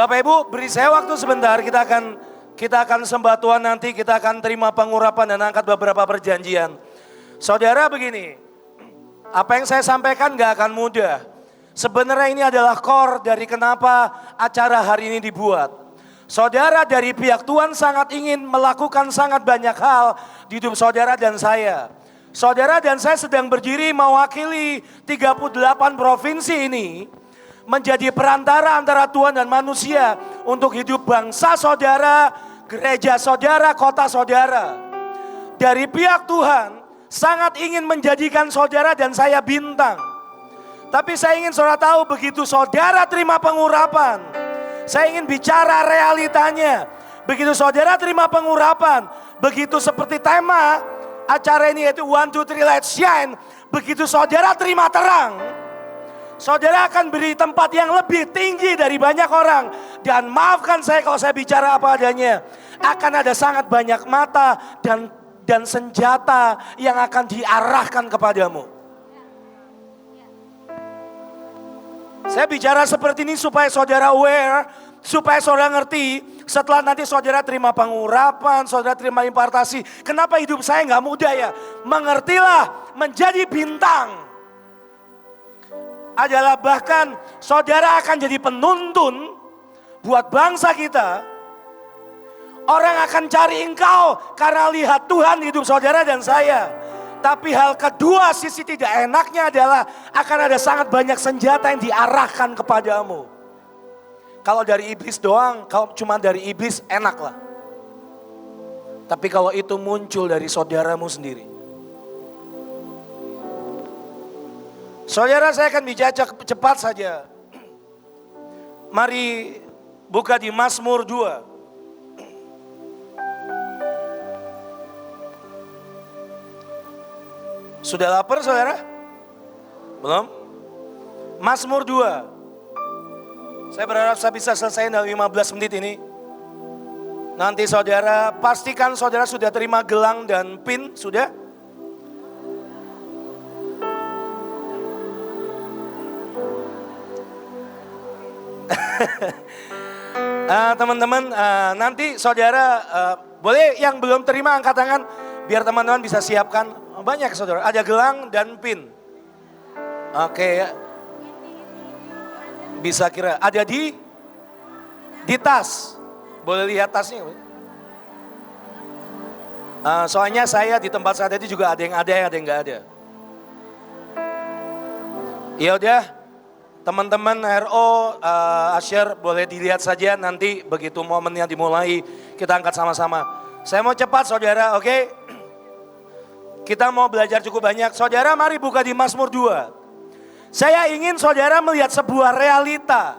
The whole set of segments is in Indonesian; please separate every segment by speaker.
Speaker 1: Bapak Ibu, beri saya waktu sebentar, kita akan sembah Tuhan, nanti kita akan terima pengurapan dan angkat beberapa perjanjian. Saudara begini, apa yang saya sampaikan gak akan mudah. Sebenarnya ini adalah core dari kenapa acara hari ini dibuat. Saudara, dari pihak Tuhan sangat ingin melakukan sangat banyak hal di hidup saudara dan saya. Saudara dan saya sedang berdiri mewakili 38 provinsi ini, menjadi perantara antara Tuhan dan manusia untuk hidup bangsa saudara, gereja saudara, kota saudara. Dari pihak Tuhan sangat ingin menjadikan saudara dan saya bintang. Tapi saya ingin saudara tahu, begitu saudara terima pengurapan, saya ingin bicara realitanya. Begitu saudara terima pengurapan, begitu seperti tema acara ini yaitu 1, 2, 3 let's shine. Begitu saudara terima terang, saudara akan beri tempat yang lebih tinggi dari banyak orang. Dan maafkan saya kalau saya bicara apa adanya. Akan ada sangat banyak mata dan senjata yang akan diarahkan kepadamu. Saya bicara seperti ini supaya saudara aware, supaya saudara ngerti. Setelah nanti saudara terima pengurapan, saudara terima impartasi. Kenapa hidup saya gak mudah ya? Mengertilah, menjadi bintang adalah bahkan saudara akan jadi penuntun buat bangsa kita. Orang akan cari engkau karena lihat Tuhan di hidup saudara dan saya. Tapi hal kedua, sisi tidak enaknya adalah akan ada sangat banyak senjata yang diarahkan kepadamu. Kalau dari iblis doang, kalau cuma dari iblis enak lah. Tapi kalau itu muncul dari saudaramu sendiri. Saudara, saya akan bicara cepat saja. Mari buka di Mazmur 2. Sudah lapar saudara? Belum? Mazmur 2. Saya berharap saya bisa selesai dalam 15 menit ini. Nanti saudara, pastikan saudara sudah terima gelang dan pin, sudah? Teman-teman, nanti saudara boleh yang belum terima angkat tangan biar teman-teman bisa siapkan. Banyak saudara, ada gelang dan pin. Oke ya. Bisa kira ada di tas. Boleh lihat tasnya. Soalnya saya di tempat saya tadi juga ada yang nggak ada. Ya udah. Teman-teman RO, Asher boleh dilihat saja nanti begitu momennya dimulai kita angkat sama-sama. Saya mau cepat saudara, oke? Kita mau belajar cukup banyak. Saudara mari buka di Mazmur 2. Saya ingin saudara melihat sebuah realita.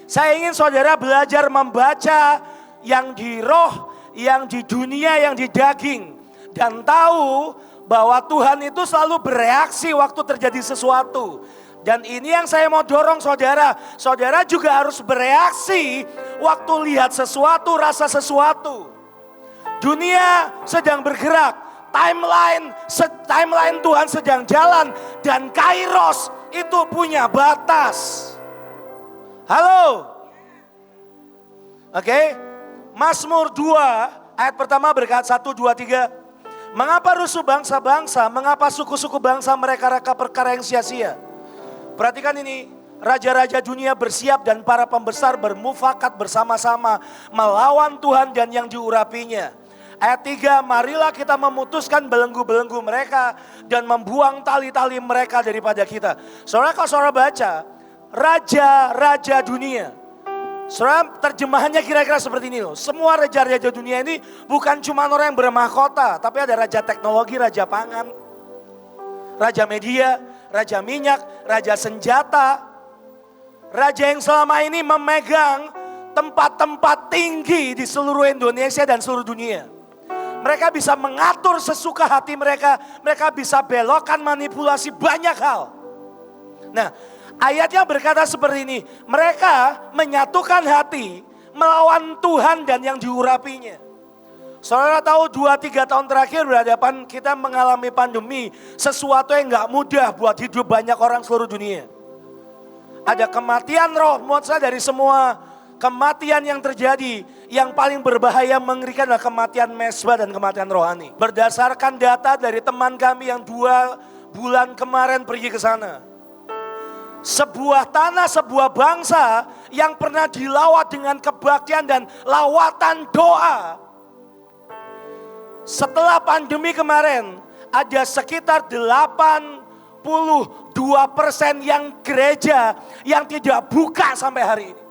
Speaker 1: Saya ingin saudara belajar membaca yang di roh, yang di dunia, yang di daging. Dan tahu bahwa Tuhan itu selalu bereaksi waktu terjadi sesuatu. Dan ini yang saya mau dorong saudara. Saudara juga harus bereaksi waktu lihat sesuatu, rasa sesuatu. Dunia sedang bergerak. Timeline Tuhan sedang jalan. Dan Kairos itu punya batas. Halo? Oke? Mazmur 2 ayat pertama berkata 1, 2, 3. Mengapa rusuh bangsa-bangsa? Mengapa suku-suku bangsa mereka-reka perkara yang sia-sia? Perhatikan ini, raja-raja dunia bersiap dan para pembesar bermufakat bersama-sama melawan Tuhan dan yang diurapinya. Ayat 3, marilah kita memutuskan belenggu-belenggu mereka dan membuang tali-tali mereka daripada kita. Saudara, kalau saudara baca, raja-raja dunia. Saudara, terjemahannya kira-kira seperti ini loh. Semua raja-raja dunia ini bukan cuma orang yang bermahkota, tapi ada raja teknologi, raja pangan, raja media, raja minyak, raja senjata. Raja yang selama ini memegang tempat-tempat tinggi di seluruh Indonesia dan seluruh dunia. Mereka bisa mengatur sesuka hati mereka. Mereka bisa belokkan, manipulasi banyak hal. Nah, ayatnya berkata seperti ini. Mereka menyatukan hati melawan Tuhan dan yang diurapinya. Saudara tahu 2-3 tahun terakhir berhadapan kita mengalami pandemi. Sesuatu yang gak mudah buat hidup banyak orang seluruh dunia. Ada kematian roh, maksud saya dari semua kematian yang terjadi yang paling berbahaya mengerikan adalah kematian mesbah dan kematian rohani. Berdasarkan data dari teman kami yang 2 bulan kemarin pergi ke sana. Sebuah tanah, sebuah bangsa yang pernah dilawat dengan kebaktian dan lawatan doa. Setelah pandemi kemarin ada sekitar 82% yang gereja yang tidak buka sampai hari ini.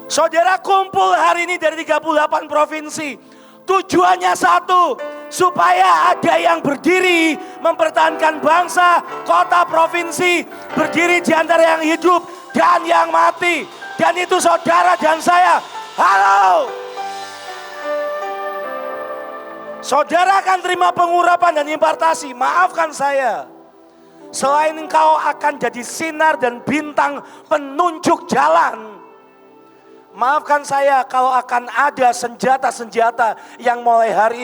Speaker 1: Saudara kumpul hari ini dari 38 provinsi. Tujuannya satu, supaya ada yang berdiri mempertahankan bangsa, kota, provinsi, berdiri di antara yang hidup dan yang mati. Dan itu saudara dan saya. Halo. Saudara akan terima pengurapan dan impartasi. Maafkan saya. Selain engkau akan jadi sinar dan bintang penunjuk jalan. Maafkan saya kalau akan ada senjata-senjata yang mulai hari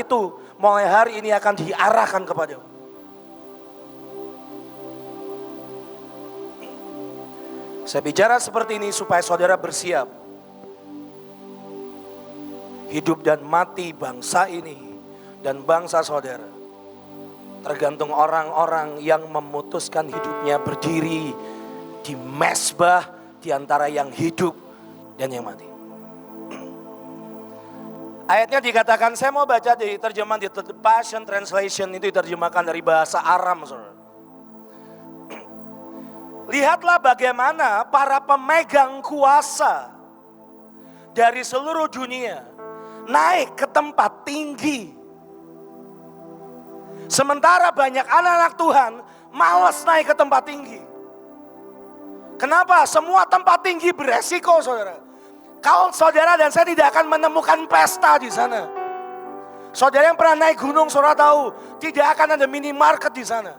Speaker 1: ini akan diarahkan kepadamu. Saya bicara seperti ini supaya saudara bersiap. Hidup dan mati bangsa ini dan bangsa saudara tergantung orang-orang yang memutuskan hidupnya berdiri di mesbah di antara yang hidup dan yang mati. Ayatnya dikatakan, saya mau baca di terjemahan di The Passion Translation, itu diterjemahkan dari bahasa Aram. Lihatlah bagaimana para pemegang kuasa dari seluruh dunia naik ke tempat tinggi. Sementara banyak anak-anak Tuhan malas naik ke tempat tinggi. Kenapa? Semua tempat tinggi beresiko, saudara. Kalau saudara dan saya tidak akan menemukan pesta di sana. Saudara yang pernah naik gunung, saudara tahu, tidak akan ada minimarket di sana.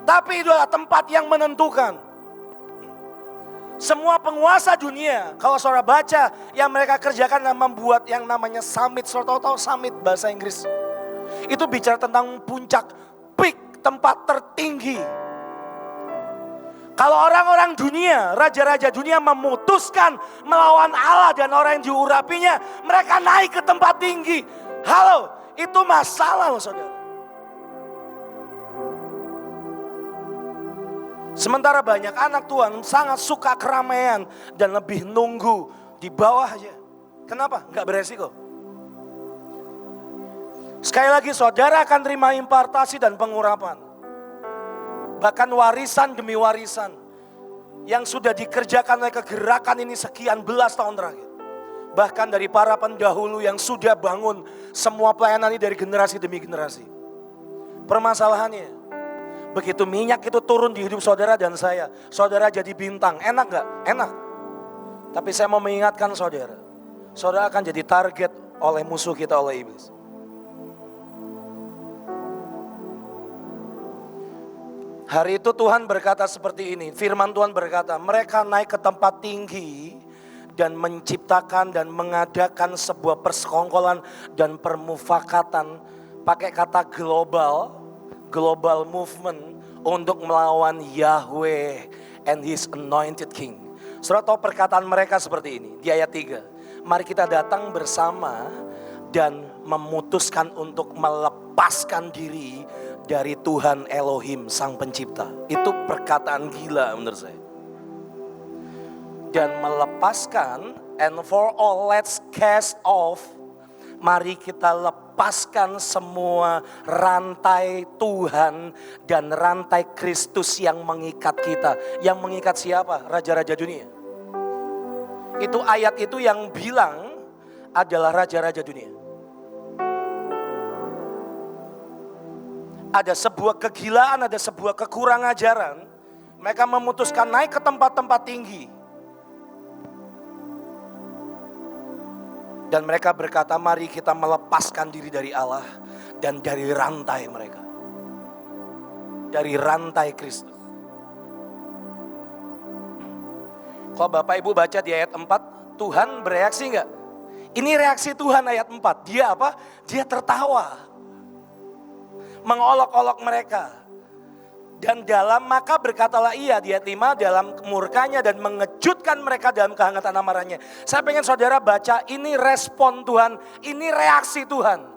Speaker 1: Tapi itu adalah tempat yang menentukan. Semua penguasa dunia, kalau saudara baca, yang mereka kerjakan adalah membuat yang namanya summit. Saudara tahu summit bahasa Inggris. Itu bicara tentang puncak, peak, tempat tertinggi. Kalau orang-orang dunia, raja-raja dunia memutuskan melawan Allah dan orang yang diurapinya, mereka naik ke tempat tinggi. Halo, itu masalah loh saudara. Sementara banyak anak Tuhan sangat suka keramaian dan lebih nunggu di bawah aja. Kenapa? Enggak beresiko. Sekali lagi saudara akan terima impartasi dan pengurapan. Bahkan warisan demi warisan yang sudah dikerjakan oleh kegerakan ini sekian belas tahun terakhir. Bahkan dari para pendahulu yang sudah bangun semua pelayanan ini dari generasi demi generasi. Permasalahannya, begitu minyak itu turun di hidup saudara dan saya, saudara jadi bintang. Enak gak? Enak. Tapi saya mau mengingatkan saudara, saudara akan jadi target oleh musuh kita, oleh iblis. Hari itu Tuhan berkata seperti ini, firman Tuhan berkata, mereka naik ke tempat tinggi dan menciptakan dan mengadakan sebuah persekongkolan dan permufakatan, pakai kata global movement untuk melawan Yahweh and His anointed King. Saudara tahu perkataan mereka seperti ini di ayat 3. Mari kita datang bersama dan memutuskan untuk melepaskan diri dari Tuhan Elohim Sang Pencipta. Itu perkataan gila menurut saya. Dan melepaskan, and for all let's cast off. Mari kita lepaskan semua rantai Tuhan dan rantai Kristus yang mengikat kita. Yang mengikat siapa? Raja-raja dunia. Itu ayat itu yang bilang adalah raja-raja dunia. Ada sebuah kegilaan, ada sebuah kekurang ajaran. Mereka memutuskan naik ke tempat-tempat tinggi. Dan mereka berkata, mari kita melepaskan diri dari Allah dan dari rantai mereka. Dari rantai Kristus. Kalau Bapak Ibu baca di ayat 4, Tuhan bereaksi enggak? Ini reaksi Tuhan ayat 4. Dia apa? Dia tertawa. Mengolok-olok mereka. Dan maka berkatalah ia di ayat 5 dalam murkanya dan mengejutkan mereka dalam kehangatan amarahnya. Saya pengen saudara baca, ini respon Tuhan, ini reaksi Tuhan.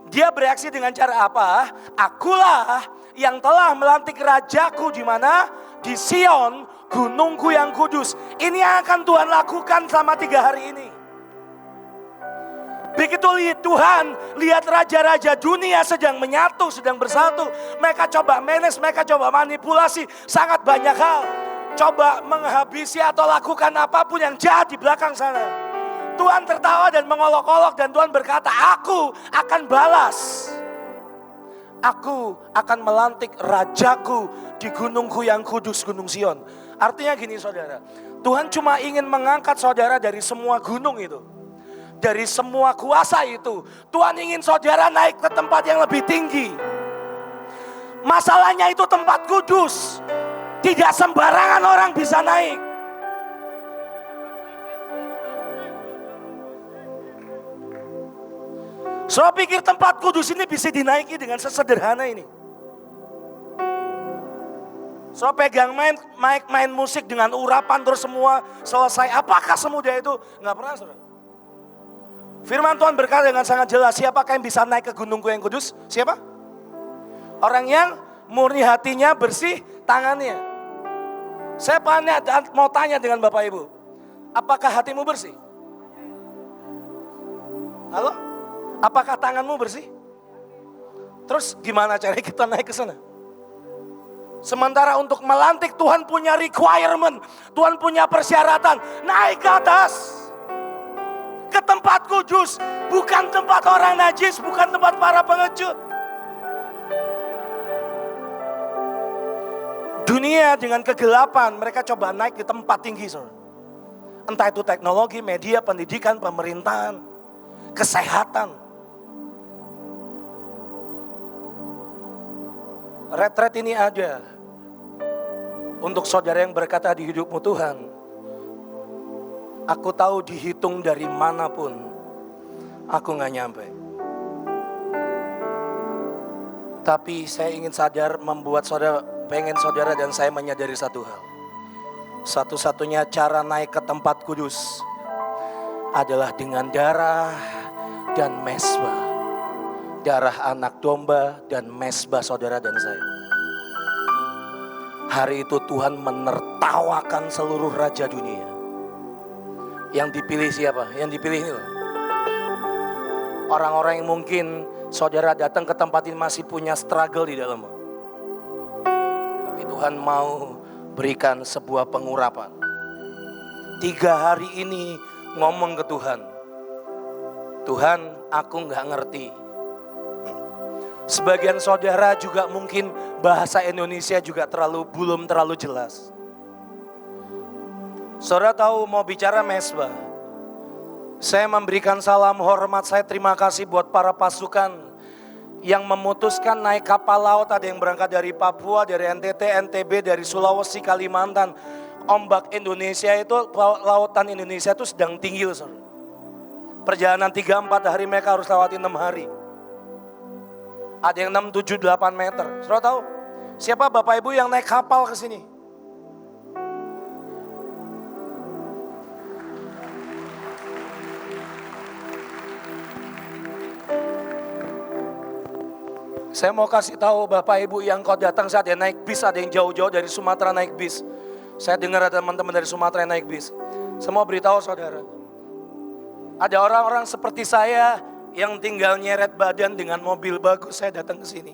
Speaker 1: Dia bereaksi dengan cara apa? Akulah yang telah melantik rajaku di mana? Di Sion, gunungku yang kudus. Ini yang akan Tuhan lakukan selama 3 hari ini. Begitu Tuhan lihat raja-raja dunia sedang menyatu, sedang bersatu. Mereka coba manage, mereka coba manipulasi sangat banyak hal. Coba menghabisi atau lakukan apapun yang jahat di belakang sana. Tuhan tertawa dan mengolok-olok dan Tuhan berkata, aku akan balas. Aku akan melantik rajaku di gunungku yang kudus, gunung Sion. Artinya gini saudara, Tuhan cuma ingin mengangkat saudara dari semua gunung itu. Dari semua kuasa itu, Tuhan ingin saudara naik ke tempat yang lebih tinggi. Masalahnya itu tempat kudus. Tidak sembarangan orang bisa naik. So pikir tempat kudus ini bisa dinaiki dengan sesederhana ini. So pegang main musik dengan urapan terus semua selesai. Apakah semudah itu? Nggak pernah saudara. Firman Tuhan berkata dengan sangat jelas, siapakah yang bisa naik ke gunungku yang kudus? Siapa? Orang yang murni hatinya, bersih tangannya. Saya mau tanya dengan Bapak Ibu, apakah hatimu bersih? Halo? Apakah tanganmu bersih? Terus gimana cara kita naik ke sana? Sementara untuk melantik Tuhan punya requirement, Tuhan punya persyaratan, naik ke atas. Ke tempat kudus, bukan tempat orang najis, bukan tempat para pengecut. Dunia dengan kegelapan, mereka coba naik di tempat tinggi. Entah itu teknologi, media, pendidikan, pemerintahan, kesehatan. Retret ini ada untuk saudara yang berkata di hidupmu, Tuhan, aku tahu dihitung dari manapun, aku gak nyampe. Tapi saya ingin sadar, pengen saudara dan saya menyadari satu hal. Satu-satunya cara naik ke tempat kudus adalah dengan darah dan mesbah. Darah anak domba dan mesbah saudara dan saya. Hari itu Tuhan menertawakan seluruh raja dunia. Yang dipilih siapa? Yang dipilih ini loh. Orang-orang yang mungkin saudara datang ke tempat ini masih punya struggle di dalam. Tapi Tuhan mau berikan sebuah pengurapan. 3 hari ini ngomong ke Tuhan. Tuhan, aku gak ngerti. Sebagian saudara juga mungkin bahasa Indonesia juga belum terlalu jelas. Saudara tahu mau bicara mesbah. Saya memberikan salam hormat, saya terima kasih buat para pasukan yang memutuskan naik kapal laut. Ada yang berangkat dari Papua, dari NTT, NTB, dari Sulawesi, Kalimantan. Ombak Indonesia itu, lautan Indonesia itu sedang tinggi. Saudara. Perjalanan 3-4 hari mereka harus lewati 6 hari. Ada yang 6, 7, 8 meter. Saudara tahu siapa Bapak Ibu yang naik kapal ke sini? Saya mau kasih tahu Bapak Ibu yang kau datang saat yang naik bis, ada yang jauh-jauh dari Sumatera naik bis. Saya dengar ada teman-teman dari Sumatera yang naik bis. Saya mau beritahu saudara, ada orang-orang seperti saya yang tinggal nyeret badan dengan mobil bagus, saya datang ke sini.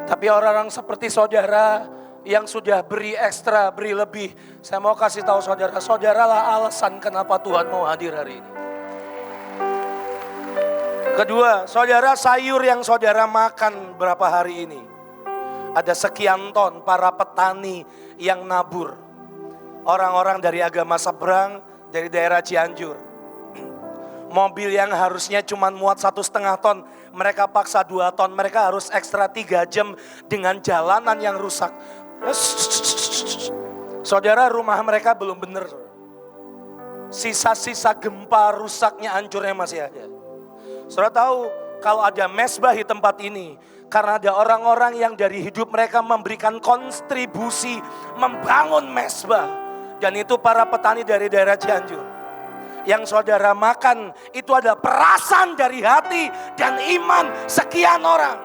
Speaker 1: Tapi orang-orang seperti saudara yang sudah beri ekstra, beri lebih, saya mau kasih tahu saudara, saudaralah alasan kenapa Tuhan mau hadir hari ini. Kedua, saudara, sayur yang saudara makan berapa hari ini? Ada sekian ton para petani yang nabur. Orang-orang dari agama seberang, dari daerah Cianjur. Mobil yang harusnya cuma muat 1,5 ton, mereka paksa 2 ton. Mereka harus ekstra 3 jam dengan jalanan yang rusak. Saudara, rumah mereka belum benar. Sisa-sisa gempa rusaknya, hancurnya masih ada. Saudara tahu, kalau ada mesbah di tempat ini, karena ada orang-orang yang dari hidup mereka memberikan kontribusi membangun mesbah. Dan itu para petani dari daerah Cianjur. Yang saudara makan itu adalah perasan dari hati dan iman sekian orang.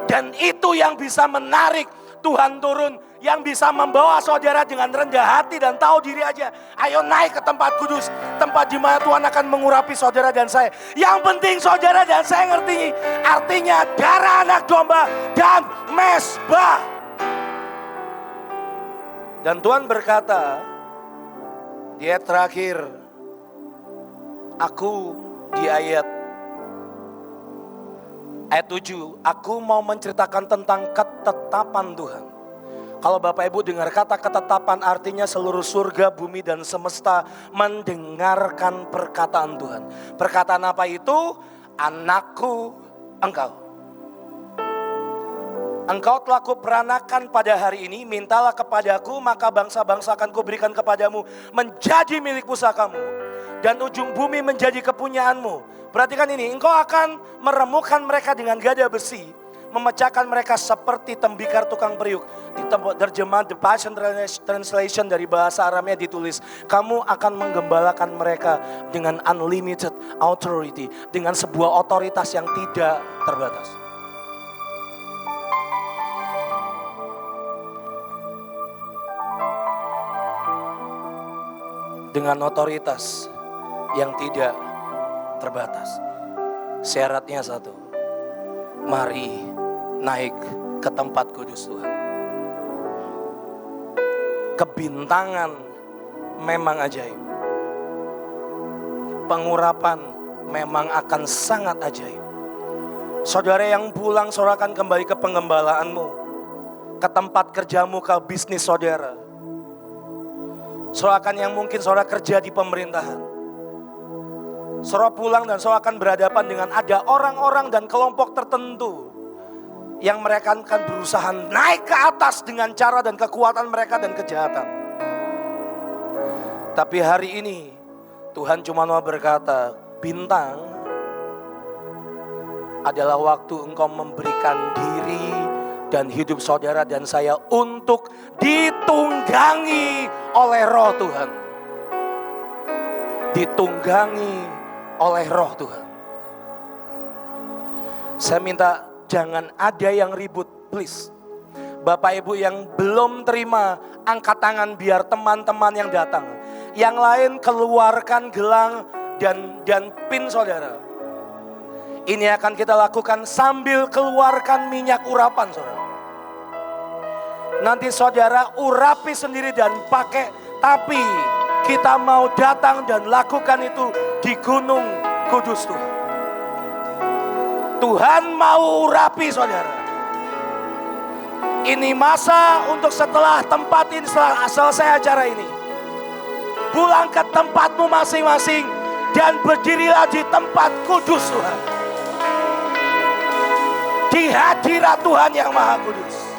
Speaker 1: Dan itu yang bisa menarik Tuhan turun, yang bisa membawa saudara dengan rendah hati dan tahu diri aja. Ayo naik ke tempat kudus, tempat di mana Tuhan akan mengurapi saudara dan saya. Yang penting saudara dan saya ngerti artinya darah anak domba dan mesbah. Dan Tuhan berkata di ayat terakhir, aku di ayat 7, aku mau menceritakan tentang ketetapan Tuhan. Kalau Bapak Ibu dengar kata ketetapan, artinya seluruh surga, bumi dan semesta mendengarkan perkataan Tuhan. Perkataan apa itu? Anakku, engkau. Engkau telah kuperanakan pada hari ini, mintalah kepadaku, maka bangsa-bangsa akan kuberikan kepadamu, menjadi milik pusakamu, dan ujung bumi menjadi kepunyaanmu. Perhatikan ini, engkau akan meremukkan mereka dengan gada besi, memecahkan mereka seperti tembikar tukang periuk. Di terjemahan The Passion Translation dari bahasa Aramea ditulis, kamu akan menggembalakan mereka dengan unlimited authority, dengan sebuah otoritas yang tidak terbatas. Dengan otoritas yang tidak terbatas. Syaratnya satu, mari naik ke tempat kudus Tuhan. Kebintangan memang ajaib. Pengurapan memang akan sangat ajaib. Saudara yang pulang, saudara akan kembali ke pengembalaanmu, ke tempat kerjamu, ke bisnis saudara. Saudara akan yang mungkin saudara kerja di pemerintahan. Saudara pulang dan saudara akan berhadapan dengan ada orang-orang dan kelompok tertentu yang mereka akan berusaha naik ke atas dengan cara dan kekuatan mereka dan kejahatan. Tapi hari ini Tuhan cuma mau berkata, bintang adalah waktu engkau memberikan diri dan hidup saudara dan saya untuk ditunggangi oleh Roh Tuhan. Ditunggangi oleh Roh Tuhan. Saya minta jangan ada yang ribut, please. Bapak Ibu yang belum terima, angkat tangan biar teman-teman yang datang. Yang lain keluarkan gelang dan pin saudara. Ini akan kita lakukan sambil keluarkan minyak urapan saudara. Nanti saudara urapi sendiri dan pakai, tapi kita mau datang dan lakukan itu di Gunung Kudus Tuhan. Tuhan mau urapi saudara. Ini masa untuk setelah tempat ini, setelah selesai acara ini, pulang ke tempatmu masing-masing dan berdirilah di tempat kudus Tuhan. Di hadirat Tuhan yang Maha Kudus.